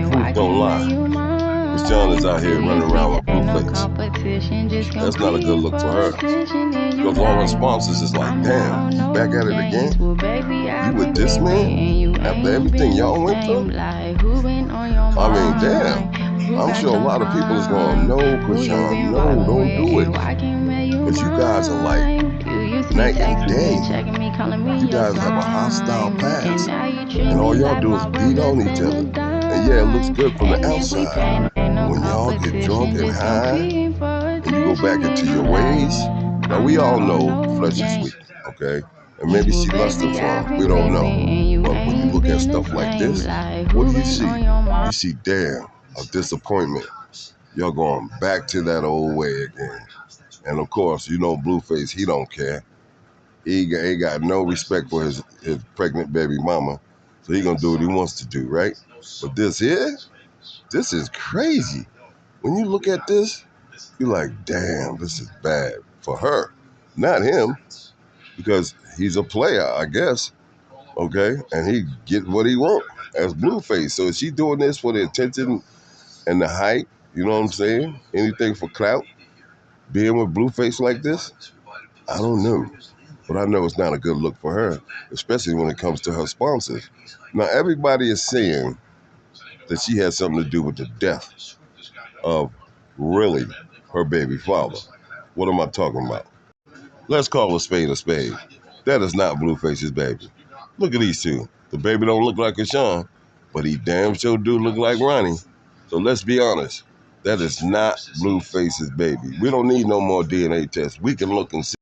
proof don't lie. Christian is out here running around with Blueface. That's not a good look for her. Because all her sponsors is like, damn, you back at it again? You with this man? After everything y'all went through? I mean, damn. I'm sure a lot of people is going, no, Christian, no, don't do it. Because you guys are like night and day. You guys have a hostile past. And all y'all do is beat on each other. And yeah, it looks good from the outside. When y'all get drunk and high, and you go back into your ways, now we all know flesh is weak, okay? And maybe she lusted for him, we don't know. But when you look at stuff like this, what do you see? You see, damn, a disappointment. Y'all going back to that old way again. And of course, you know Blueface, he don't care. He ain't got no respect for his pregnant baby mama. So he gonna do what he wants to do, right? But this here, this is crazy. When you look at this, you're like, damn, this is bad for her, not him, because he's a player, I guess, okay? And he get what he want as Blueface. So is she doing this for the attention and the hype? You know what I'm saying? Anything for clout? Being with Blueface like this? I don't know. But I know it's not a good look for her, especially when it comes to her sponsors. Now, everybody is saying that she had something to do with the death of really her baby father. What am I talking about? Let's call a spade a spade. That is not Blueface's baby. Look at these two. The baby don't look like Krishan, but he damn sure do look like Ronnie. So let's be honest. That is not Blueface's baby. We don't need no more DNA tests. We can look and see.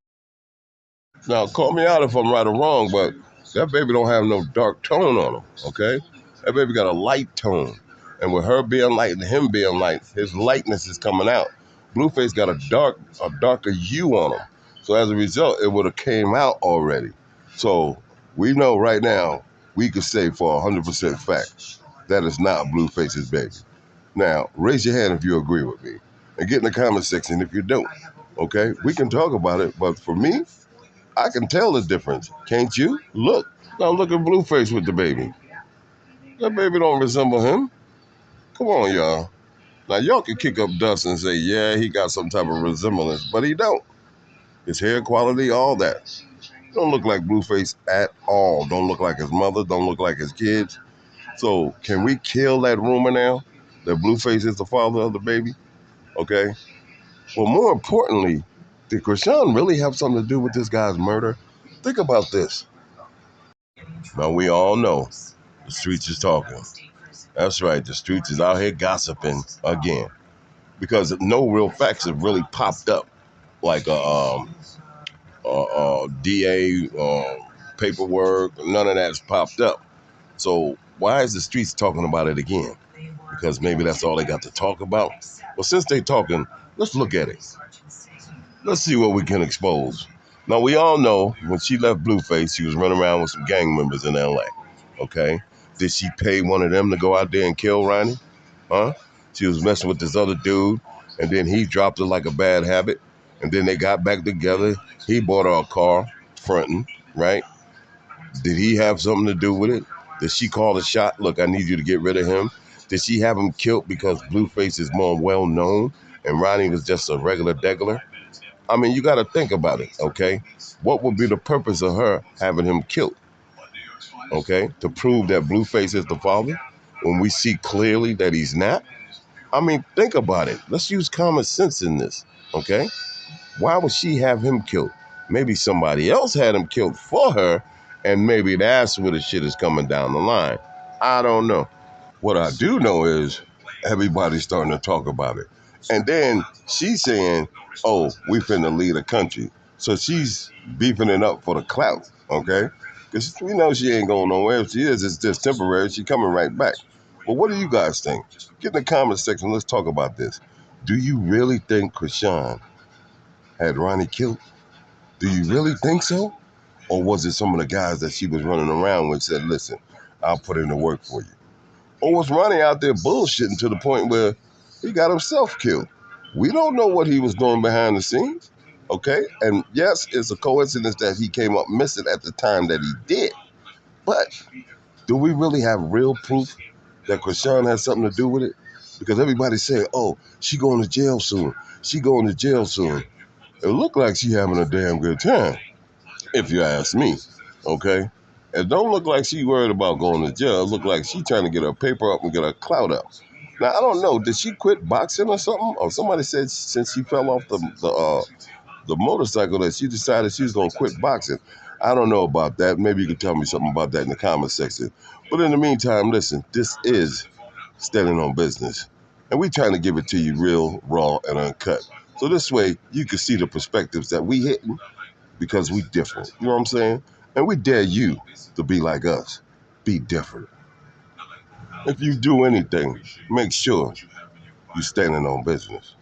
Now, call me out if I'm right or wrong, but that baby don't have no dark tone on him, okay? That baby got a light tone. And with her being light and him being light, his lightness is coming out. Blueface got a darker hue on him. So as a result, it would have came out already. So we know right now, we could say for 100% fact, that is not Blueface's baby. Now, raise your hand if you agree with me. And get in the comment section if you don't, okay? We can talk about it, but for me, I can tell the difference. Can't you? Look. Now look at Blueface with the baby. That baby don't resemble him. Come on, y'all. Now y'all can kick up dust and say, yeah, he got some type of resemblance, but he don't. His hair quality, all that. Don't look like Blueface at all. Don't look like his mother. Don't look like his kids. So can we kill that rumor now that Blueface is the father of the baby? Okay. Well, more importantly, did Krishan really have something to do with this guy's murder? Think about this. Now, we all know the streets is talking. That's right, the streets is out here gossiping again because no real facts have really popped up, like DA paperwork. None of that's popped up. So why is the streets talking about it again? Because maybe that's all they got to talk about. Well, since they talking, let's look at it. Let's see what we can expose. Now, we all know when she left Blueface, she was running around with some gang members in LA. Okay? Did she pay one of them to go out there and kill Ronnie? Huh? She was messing with this other dude, and then he dropped her like a bad habit, and then they got back together. He bought her a car, fronting, right? Did he have something to do with it? Did she call the shot? Look, I need you to get rid of him. Did she have him killed because Blueface is more well known and Ronnie was just a regular degular? I mean, you got to think about it, okay? What would be the purpose of her having him killed, okay? To prove that Blueface is the father when we see clearly that he's not? I mean, think about it. Let's use common sense in this, okay? Why would she have him killed? Maybe somebody else had him killed for her, and maybe that's where the shit is coming down the line. I don't know. What I do know is everybody's starting to talk about it. And then she's saying, oh, we finna lead a country. So she's beefing it up for the clout, okay? Because we know she ain't going nowhere. If she is, it's just temporary. She's coming right back. But what do you guys think? Get in the comment section. Let's talk about this. Do you really think Krishan had Ronnie killed? Do you really think so? Or was it some of the guys that she was running around with said, listen, I'll put in the work for you? Or was Ronnie out there bullshitting to the point where he got himself killed? We don't know what he was doing behind the scenes, okay? And yes, it's a coincidence that he came up missing at the time that he did. But do we really have real proof that Krishan has something to do with it? Because everybody's saying, oh, she going to jail soon. She going to jail soon. It looked like she having a damn good time, if you ask me, okay? It don't look like she worried about going to jail. It look like she trying to get her paper up and get her clout up. Now, I don't know. Did she quit boxing or something? Or somebody said since she fell off the motorcycle that she decided she was going to quit boxing. I don't know about that. Maybe you can tell me something about that in the comment section. But in the meantime, listen, this is Standing on Business. And we trying to give it to you real, raw, and uncut. So this way, you can see the perspectives that we hitting because we different. You know what I'm saying? And we dare you to be like us. Be different. If you do anything, make sure you're standing on business.